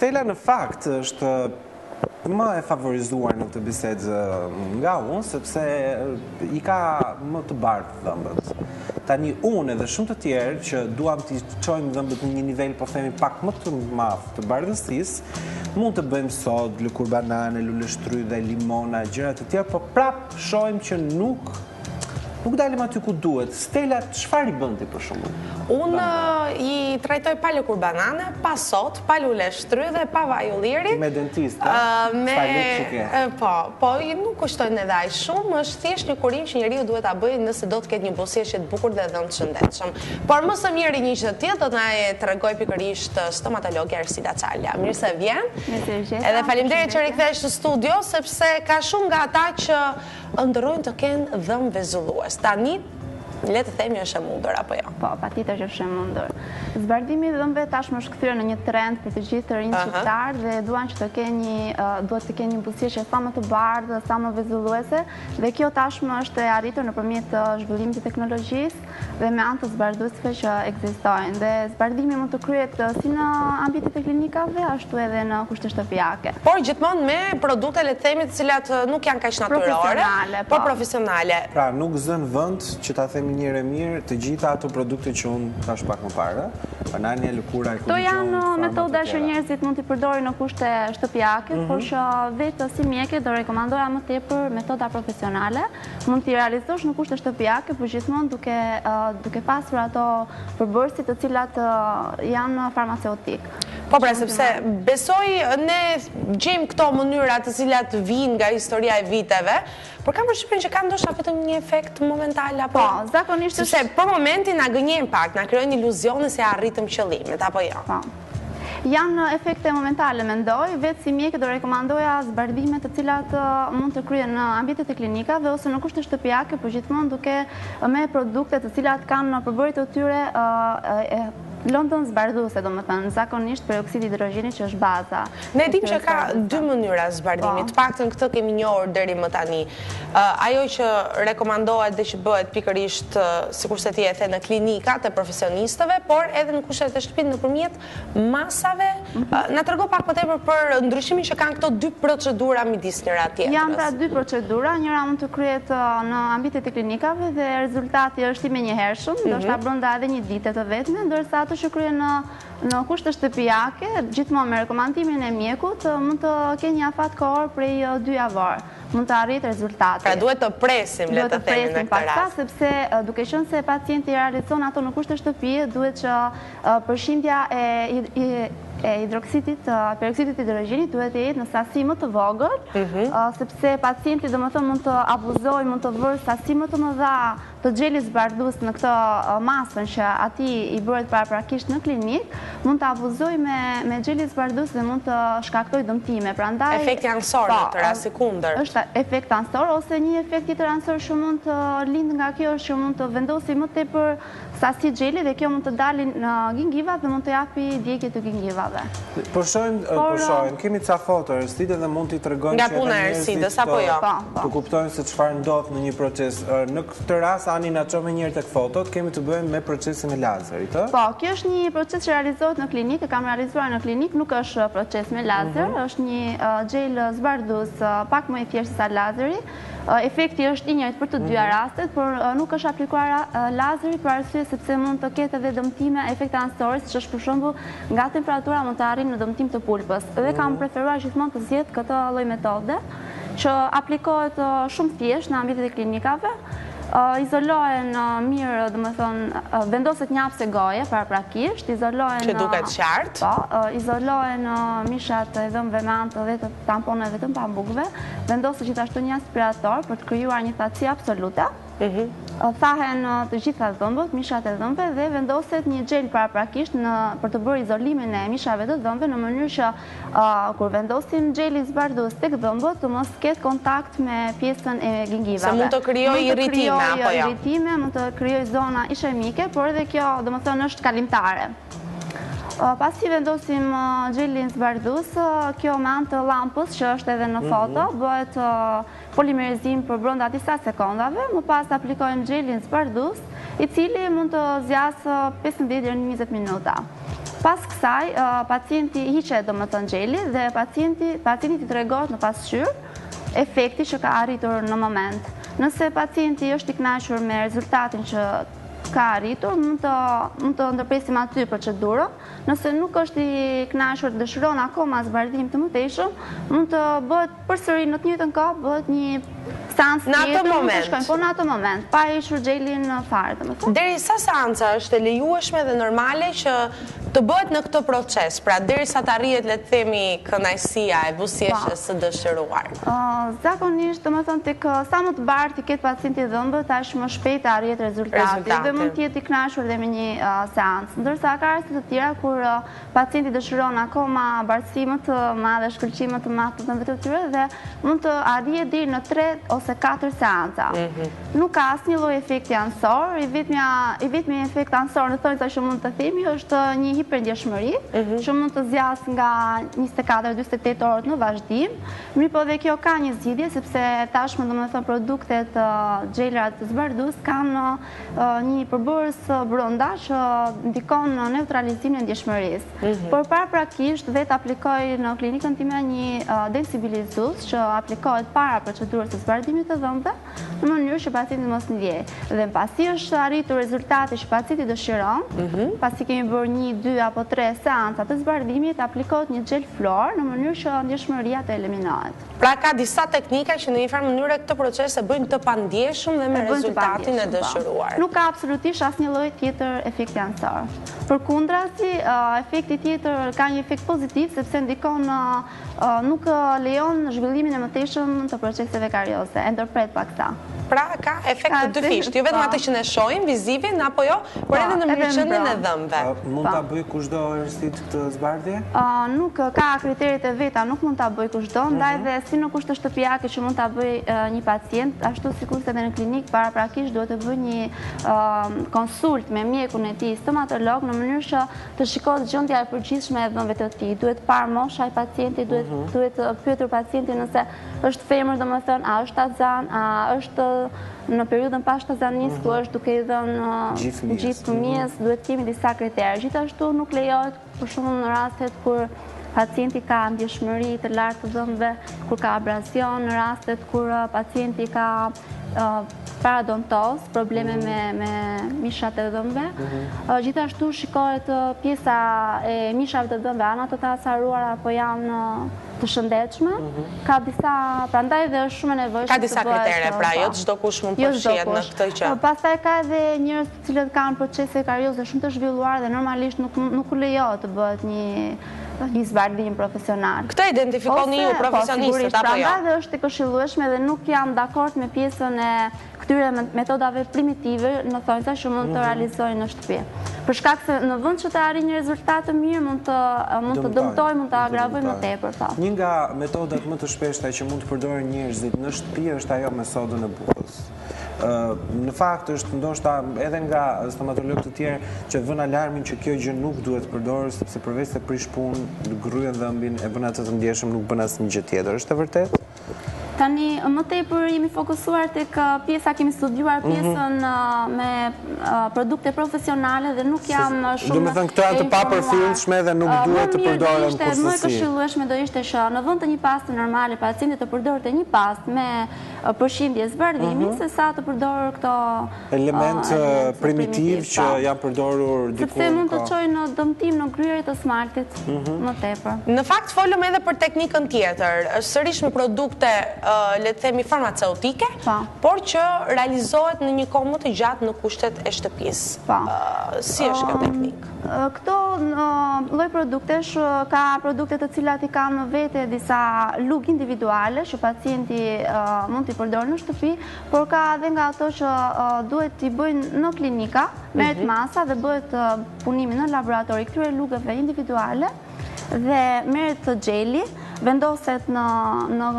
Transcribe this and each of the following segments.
Stella në fakt është më e favorizuar në këtë bisedë nga unë, sepse I ka më të bardhë dhëmbët. Tani unë edhe shumë të tjerë që duam t'i çojmë dhëmbët në një nivel, po themi pak më të madh të bardhësisë, mund të bëjmë sod, lëkur banane, lule shtrydhe, limona, gjëra të tjera, po prap shohim që nuk dalim aty ku duhet. Stella, çfarë I bën ti për shembull? Unë I trajtoj pa lëkur banane, pa sot, pa lule shtrydhe, pa vaj ulliri. Me dentist, Po, nuk kushtojnë edhe aq shumë, është thjesht një kurim që njeriu duhet ta bëjë nëse do të ketë një buzëqeshje të bukur dhe dhënë të shëndetshëm. Por më së miri një gjë tjetër do të na e tregoj pikërisht stomatologi Arsida Çalja. Mirë se vjen. Edhe faleminderit që rikthesh në studio, sepse ka shumë nga ata që ndërrojnë të kenë dhëmbë vezullues. Tani le të themi është e mundur apo jo? Po, patjetër që është e mundur. Zbardhimi I dhëmbëve tashmë është kthyer në një trend për të gjithë të rinjt shqiptar dhe duan që duhet të kenë një buzëqeshje sa më të bardhë, sa më vezulluese, dhe kjo tashmë është e arritur nëpërmjet zhvillimit të teknologjisë dhe me anë të zbardhuesve që ekzistojnë. Dhe zbardhimi mund të kryhet si në ambientet e klinikave, ashtu edhe në kushte shtëpiake. Por gjithmonë me produkte le të themi të cilat nuk janë kaq natyrore, por profesionale. Pra, nuk zën vend që ta themi njëre mirë të gjitha ato produkte që unë thash pak më parë, banania, lëkura, Këto janë metoda që njerëzit mund t'i përdorin në kushte shtëpiake, por që vetë si mjeke do rekomandoja më tepër metoda profesionale. Mund t'i realizosh në kushte shtëpiake, por gjithmonë duke pasur ato përbërësit të cilat janë farmaceutik. Po pra, sepse besoj ne gjejmë këto mënyra të cilat vijnë nga historia e viteve, por kam përshtypjen që ka ndoshta vetëm një efekt momental apo. Po, zakonisht sepse për momentin na gënjejnë pak, na krijojnë iluzione se arritëm qëllimet apo jo. Po. Janë efekte momentale, mendoj, vetë si mjeke do rekomandoja zbardhime të cilat mund të kryen në ambientet e klinikave ose në kushte shtëpiake, por gjithmonë duke me produkte të cilat kanë përbërjet të tyre lëndën zbardhuese, domethënë, zakonisht peroksidi I hidrogjenit që është baza. Ne dim që ka dy mënyra zbardhimi, të paktën këtë kemi njohur deri më tani. Ajo që rekomandohet dhe që bëhet pikërisht sikurse ti e the në klinikat e profesionistëve, por edhe në kushtet e shtëpisë nëpërmjet masave. Na trego pak më tepër për ndryshimin që kanë këto dy procedura midis njëra tjetrës. Janë pra dy procedura, njëra mund të kryhet në ambientet e klinikave dhe rezultati është I menjëhershëm, ndoshta brenda edhe një dite të vetme, ndërsa ato që kryen në kushte shtëpiake, gjithmonë me rekomandimin e mjekut, mund të kenë një afat kohor prej 2 javor. Mund të arrit rezultate. Pra duhet të presim, le të themi në këtë rast. Sepse duke qenë se pacienti realizon ato në kushte shtëpie, duhet që përshimtja e hidroksidit, peroksidit hidrogjenit duhet të jetë në sasi më të vogël, sepse pacienti domethënë mund të abuzojë, mund të vërë sasi më të mëdha të xhelit zbardhues në këtë masën që ati I bëhet paraprakisht në klinik, mund të abuzojë me xhelin zbardhues dhe mund të shkaktojë dëmtime. Prandaj efekti ansor në këtë rast sekundër. Është efekt ansor ose një efekt tjetër ansor që mund të lindë nga kjo është që mund të vendosi më tepër sasi xheli dhe kjo mund të dalin në gingiva dhe mund të japi djegje të gingivave. Po shohim, kemi ca foto Arsidë dhe mund t'i tregojmë nga puna e Arsidës apo jo. Të kuptojnë se çfarë ndodh në një proces. Në këtë rast Ani na çon më njëherë tek fotot, kemi të bëjmë me procesin e lazerit, ë? Po, kjo është një proces që realizohet në klinikë, kam realizuar në klinikë, nuk është proces me lazer, është një xhel zbardhues pak më I thjeshtë se lazeri. Efekti është I njëjtë për të dyja rastet, por nuk është aplikuar lazeri për arsye sepse mund të ketë edhe dëmtime efekte ansorë, siç është për shembull nga temperatura mund të arrijë në dëmtim të pulpës. Dhe kam preferuar gjithmonë të zgjedh këtë lloj metode që aplikohet shumë thjesht në ambientet e klinikave. Izolohen mirë, domethënë, vendoset një hapëse goje paraprakisht, izolohen që duket qartë. Po, izolohen mishat e dhëmbëve me anë dhe të tamponeve të pambukëve, vendoset gjithashtu një aspirator për të krijuar një thatësi absolute. Thahen të gjitha dhëmbët, mishat e dhëmbëve dhe vendoset një xhel paraprakisht për të bërë izolimin e mishave të dhëmbëve në mënyrë që kur vendosim xhelin zbardhues tek dhëmbët të mos ketë kontakt me pjesën e gingivave. Se mund të krijojë irritime apo jo? Irritime, mund të krijojë zona ishemike, por edhe kjo domethënë është kalimtare. Pasi vendosim gjelin zbardhus, kjo me anë të lampës që është edhe në foto, bëhet polimerizim për brenda disa sekondave, më pas aplikojmë gjelin zbardhus, i cili mund të zjasë 15 deri në 20 minuta. Pas kësaj, pacienti hiqet domethënë gjeli dhe pacienti i tregohet në pasqyrë efekti që ka arritur në moment. Nëse pacienti është i kënaqur me rezultatin që ka arritur, mund të ndërpresim aty procedurën. Nëse nuk është i kënaqur, dëshiron akoma zbardhim të mëtejshëm, mund të bëhet përsëri në të njëjtën kohë, bëhet një seancë tjetër, po në atë moment, pa hequr gjelin fare, domethënë. Deri sa seanca është e lejueshme dhe normale që të bëhet në këtë proces, pra derisa të arrihet, le të themi, kënaqësia e buzëqeshjes së dëshiruar? Zakonisht, domethënë tek sa më të bardhë i ketë pacienti dhëmbët, aq më shpejt arrihet rezultati dhe mund të jetë i kënaqur dhe me një seancë. Ndërsa ka raste të tjera kur pacienti dëshiron akoma bardhësi më të madhe, shkëlqim më të madh të dhëmbëve të tyre dhe mund të arrihet deri në 3 ose 4 seanca. Nuk ka asnjë lloj efekti ansor, i vetmi efekt ansor në thonjza që mund të themi është një hiperdjeshmëri, që mund të zjas nga 24-48 orët në vazhdim. Mirëpo dhe kjo ka një zgjidhje sepse tashmë domethënë produktet gjelat zbardhus kanë një përbërës brenda që ndikon në neutralizimin e ndjeshmërisë. Por paraprakisht vetë aplikoj në klinikën time një densibilizues që aplikohet para procedurës së zbardhimit të dhëmbëve në mënyrë që pacienti mos ndjej. Dhe pasi është arritur rezultati që pacienti dëshiron, pasi kemi bërë 1, 2 apo 3 seanca të zbardhimit, aplikohet një gel fluor në mënyrë që ndjeshmëria të eliminohet. Pra ka disa teknika që në një farë mënyrë këtë proces e bëjnë të pandjeshëm dhe me rezultatin e dëshiruar. Nuk ka absolutisht asnjë lloj tjetër efekti ansor. Përkundrazi, efekti tjetër ka një efekt pozitiv sepse ndikon nuk lejon zhvillimin e mëtejshëm të proceseve karioze, e ndërpret paksa. Pra ka efekt të dyfisht, jo vetëm atë që ne shohim vizivin apo jo, por edhe në mirëqendjen e dhëmbëve. Mund ta bëj kushdo erësit këtë zbardhje? Nuk ka kriteret e veta, nuk mund ta bëj kushdo, ndaj dhe si në kushte shtëpiake që mund ta bëj një pacient, ashtu sikurse edhe në klinik paraprakisht duhet të bëj një konsult me mjekun e tij stomatolog në mënyrë që të shikohet gjendja e përgjithshme e dhëmbëve të tij. Duhet parë mosha e pacientit, duhet pyetur pacientin nëse është femër, domethënë, a është azan, a është në periudhën pas tazanisë, ku është duke i dhënë gjithë fëmijës, duhet kemi disa kritere. Gjithashtu nuk lejohet për shembull në rastet kur pacienti ka ndjeshmëri të lartë të dhëmbëve, kur ka abrasion, në rastet kur pacienti ka paradontoz, probleme me mishat e dhëmbëve. Gjithashtu shikohet pjesa e mishave të dhëmbëve, anët të asaruara apo janë të shëndetshme. Ka disa, prandaj dhe është shumë e nevojshme. Ka disa kritere, pra jo çdo kush mund përfshihet në këtë gjë. Pastaj ka edhe njerëz të cilët kanë procese karioze shumë të zhvilluara dhe normalisht nuk lejohet të bëhet një zbardhim profesional. Këtë identifikoni ju profesionistët apo jo? Prandaj dhe është e këshillueshme dhe nuk jam dakord me pjesën e këtyre metodave primitive në thonjza që mund të realizojnë në shtëpi. Për shkak se në vend që të arrijë një rezultat të mirë, mund të dëmtojë, mund të agravojë më tepër. Një nga metodat më të shpeshta që mund të përdorin njerëzit në shtëpi është ajo me sodën e bukës. Në fakt është ndoshta edhe nga stomatologët të tjerë që vën alarmin që kjo gjë nuk duhet përdorur sepse përveç se prish punë, gryen dhëmbin, e bën atë të ndjeshëm, nuk bën asnjë gjë tjetër. Është e vërtetë? Tani, më tepër jemi fokusuar tek pjesa, kemi studiuar pjesën me produkte profesionale dhe nuk jam shumë... Do me thënë këto janë të papërfillshme dhe nuk duhet të përdoren kurse më e këshillueshme do ishte që në vend të një pastë normale pacienti të përdorte një pastë me përshindje zbardhimi, se sa të përdorur këto element primitiv që janë përdorur diku. Sepse mund të çojnë në dëmtim në kryerje të smaltit më tepër. Në fakt folëm edhe për teknikën tjetër, sërish me produkte le të themi farmaceutike, por që realizohet në një kohë më të gjatë në kushtet e shtëpisë. Si është kjo teknikë? Këto lloj produktesh ka produkte të cilat i kanë në vete disa lugë individuale që pacienti mund t'i përdorë në shtëpi, por ka edhe nga ato që duhet t'i bëjnë në klinika, merret masa dhe bëhet punimi në laboratori këtyre lugëve individuale dhe merret gjeli, vendoset në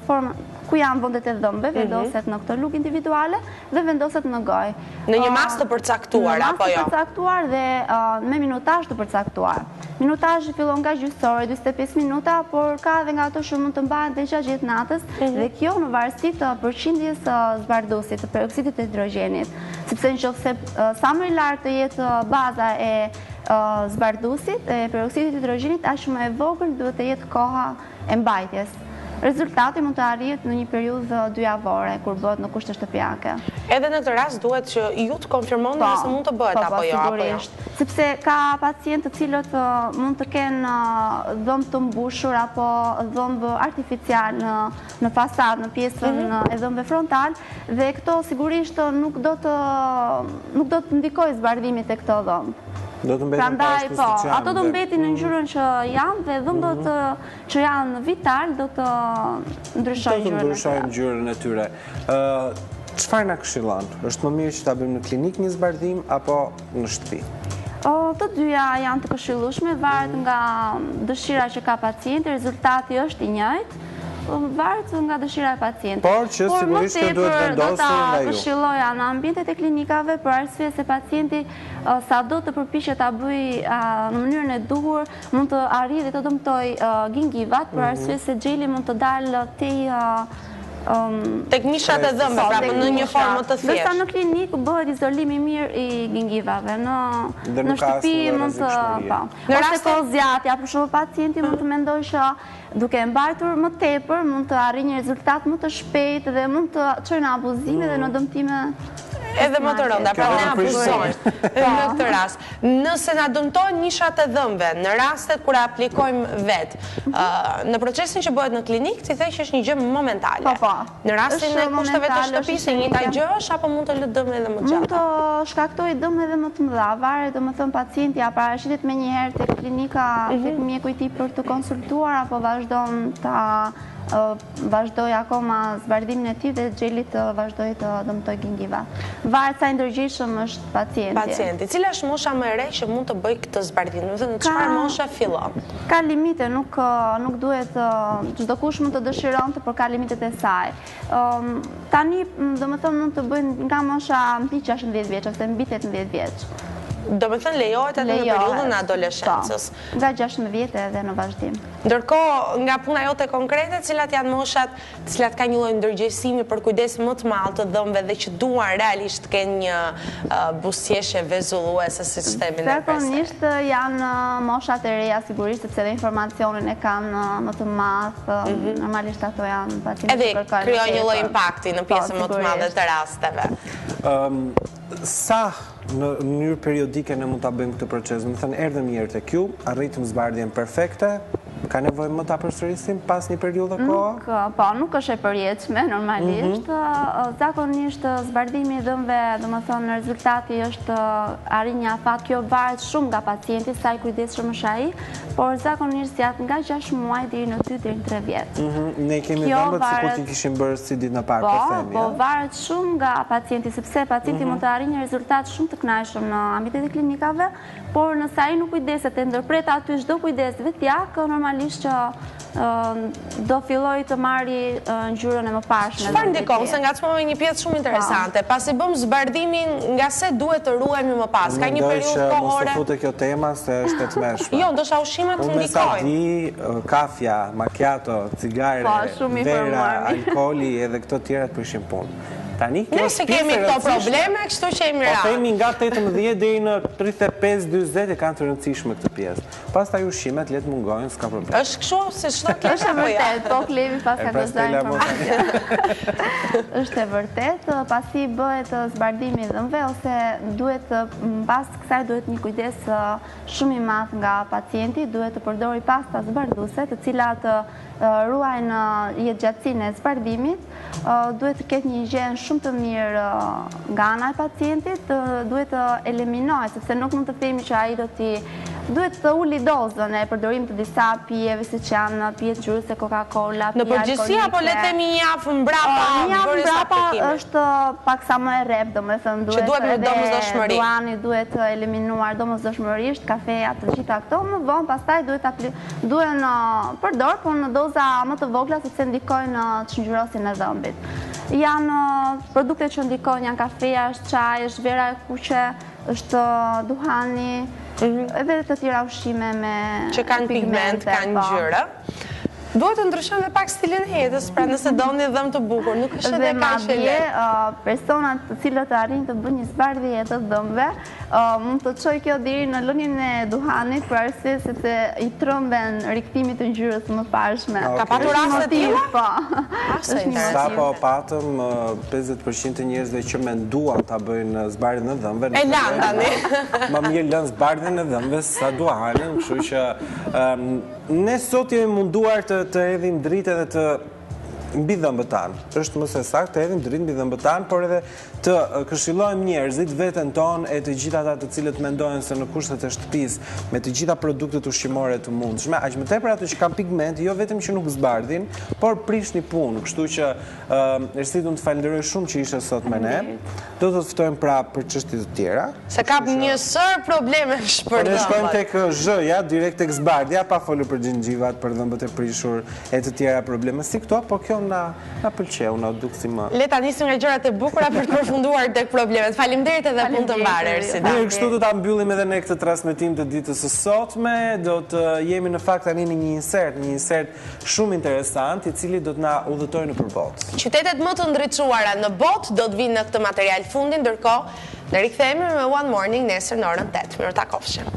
formë ku janë vendet e dhëmbëve, vendoset në këtë lugë individuale dhe vendoset në gojë. Në një mas të përcaktuar, apo jo? Në mas të përcaktuar dhe me minutazh të përcaktuar. Minutazhi fillon nga gjysore, 45 minuta, por ka edhe nga ato që mund të mbahen dhe gjatë natës, dhe kjo në varësi të përqindjes zbardusit, të peroksidit të hidrogenit. Sepse nëse sa më i lartë të jetë baza e zbardusit, e peroksidit të hidrogenit, aq më e vogël duhet të jetë koha e mbajtjes. Rezultati mund të arrihet në një periudhë 2 javore, kur bëhet në kushte shtëpiake. Edhe në këtë rast duhet që ju të konfirmoni nëse mund të bëhet apo jo. Sigurisht. Sepse ka pacientë të cilët mund të kenë dhëmb të mbushur apo dhëmb artificial në fasadë, në pjesën e dhëmbëve frontal, dhe këto sigurisht nuk do të ndikojë zbardhimit e këto dhëmb. Do të mbetin Prandaj, po, ato do mbetin në ngjyrën që janë dhe dhëmbët që janë vital do të ndryshojnë ngjyrën e tyre. Çfarë na këshillon? Është më mirë që ta bëjmë në klinik një zbardhim apo në shtëpi? Të dyja janë të këshillueshme, varet nga dëshira që ka pacienti, rezultati është i njëjtë. Varet nga dëshira e pacientit. Por që sigurisht që duhet vendosur nga ju. Do ta këshilloja në ambientet e klinikave për arsye se pacienti sado të përpiqet ta bëjë në mënyrën e duhur, mund të arrijë dhe të dëmtojë gingivat për arsye se xheli mund të dalë tek mishat e dhëmbëve, pra në një formë të thjeshtë. Ndërsa në klinik bëhet izolim i mirë i gingivave. Në shtëpi mund të, ose kozjatja, për shembull pacienti mund të mendojë që duke mbajtur më tepër mund të arrijë një rezultat më të shpejtë dhe mund të çojë në abuzime dhe në dëmtime edhe më të rënda, pra ne abuzojmë në këtë rast. Nëse na dëmtojnë mishat e dhëmbëve, në rastet kur aplikojmë vetë, në procesin që bëhet në klinik, ti the që është një gjë momentale. Në rastin e kushteve të shtëpisë, njëjta gjë është apo mund të lë dëm edhe më gjatë? Mund të shkaktojë dëm edhe më të mëdha, varet domethënë pacienti a parashitet më një herë tek klinika, tek mjeku i tij për të konsultuar apo vazhdon vazhdoj akoma zbardimin e tij dhe xheli të vazhdoj të dëmtoj gingiva. Varet sa i ndërgjegjshëm është pacienti. Cila është mosha më e re që mund të bëj këtë zbardim? Do të thënë, çfarë moshe fillon? Ka limite, nuk duhet çdo kush mund të dëshironte, por ka limitet e saj. Tani, domethënë, mund të bëjnë nga mosha mbi 16 vjeç ose mbi 18 vjeç. Do me thënë lejohet edhe në periudhën e adoleshencës. Nga 16 edhe në vazhdim. Ndërkohë, nga puna jote konkrete, cilat janë moshat të cilat ka një lloj ndërgjegjësimi për kujdes më të madh të dhëmbëve dhe që duan realisht të kenë një buzëqeshje vezulluese si sistemin nervor. Zakonisht janë moshat e reja sigurisht sepse edhe informacionin e kanë më të madh, normalisht ato janë pacientë që kërkojnë. Edhe krijon një lloj impakti në pjesën më të madhe të rasteve. Sa në mënyrë periodike ne mund ta bëjmë këtë proces? Do të thënë, erdhëm një herë tek ju, arritëm zbardhjen perfekte, ka nevojë më ta përsërisim pas një periudhe kohë? Po, nuk është e përjetshme normalisht. Zakonisht zbardhimi i dhëmbëve, domethënë rezultati është arrin një afat, kjo varet shumë nga pacienti, sa i kujdesshëm është ai, por zakonisht janë nga 6 muaj deri në 2 deri në 3 vjet. Ne kemi dhëmbët sikur ti kishim bërë si ditën e parë, po themi. Po, varet shumë nga pacienti, sepse pacienti mund të arrijë një rezultat shumë të kënaqshëm në ambientet e klinikave, por nëse ai nuk kujdeset e ndërpret aty çdo kujdes vetjak, normalisht që do filloj të marri ngjyrën e mëparshme. Çfarë ndikon? Se ngacmova një pjesë shumë interesante. Pasi bëm zbardimin, nga se duhet të ruhemi më pas? Ka një periudhë kohore. Mos të futet kjo tema se është e tmeshme. Jo, ndoshta ushqimet të ndikojnë. Unë kafja, macchiato, cigare, vera, alkooli edhe këto tjerat prishin punë. Ne se kemi këto probleme, kështu që jemi rarë. Po themi nga 18 deri në 35-40 e kanë të rëndësishme këtë pjesë. Pastaj ushqimet letë mungojnë, s'ka problem. Është kështu se çdo kjo është e vërtet, po Klevi pas ka dozar informacion. Është e vërtet, pasi bëhet zbardimi i dhëmbëve ose duhet pas kësaj duhet një kujdes shumë i madh nga pacienti, duhet të përdori pasta zbarduese, të cilat ruajnë jetëgjatësinë e zbardimit, duhet të ketë një higienë shumë të mirë nga ana e pacientit, duhet të eliminohet, sepse nuk mund të themi që ai do t'i duhet të uli dozën e përdorim të disa pijeve si që janë pije ngjyrëse Coca-Cola, në përgjithësi apo le të themi një javë mbrapa bërës aplikime? Është pak sa më e rrep, domethënë që duhet me domosdoshmëri. Duani duhet eliminuar domosdoshmërisht, kafeja, të gjitha këto, më vonë pastaj duhen përdor, por në doza më të vogla sepse ndikojnë në çngjyrosin e dhëmbit. Janë produkte që ndikojnë, janë kafeja, është çaj, është vera e kuqe, është duhani, edhe të tjera ushqime me që kanë pigment, kanë ngjyrë. Duhet të ndryshojmë dhe pak stilin e jetës, pra nëse doni dhëmë të bukur, nuk është edhe kaq e lehtë. Personat të cilët arrin të bëjnë një zbardhje të dhëmbëve, mund të çojë kjo deri në lënien e duhanit, për arsye sepse i trëmben rikthimit të ngjyrës më parshme. Ka patur raste të tilla? Po. Sapo patëm 50% të njerëzve që menduan ta bëjnë zbardhjen e dhëmbëve. E lan tani. Më mirë lën zbardhjen e dhëmbëve sa duhanin, kështu që ne sot jemi munduar të hedhim dritë edhe të mbi dhëmbët tanë. Është më së saktë të hedhim dritë mbi dhëmbët tanë, por edhe të këshillojmë njerëzit veten tonë e të gjithë ata të cilët mendojnë se në kushtet e shtëpisë me të gjitha produktet ushqimore të mundshme, aq më tepër ato që kanë pigment, jo vetëm që nuk zbardhin, por prishni punë. Kështu që Ersi do të falenderoj shumë që ishe sot me ne. Do të ftojmë pra për çështje të tjera. Se ka një sër probleme për Ne shkojmë tek zhëja, direkt tek zbardhja, pa folur për gjingjivat, për dhëmbët e prishur e të tjera probleme si këto, po kjo na pëlqeu, na duk si më. Le ta nisim nga gjërat e bukura për të përfunduar tek problemet. Faleminderit edhe punë të mbarë, Ersida. Mirë, kështu do ta mbyllim edhe ne këtë transmetim të ditës së sotme. Do të jemi në fakt tani në një insert shumë interesant, i cili do të na udhëtojë nëpër botë. Qytetet më të ndriçuara në botë do të vinë në këtë material fundi, ndërkohë ne rikthehemi me One Morning nesër në orën 8. Mirë takofshim.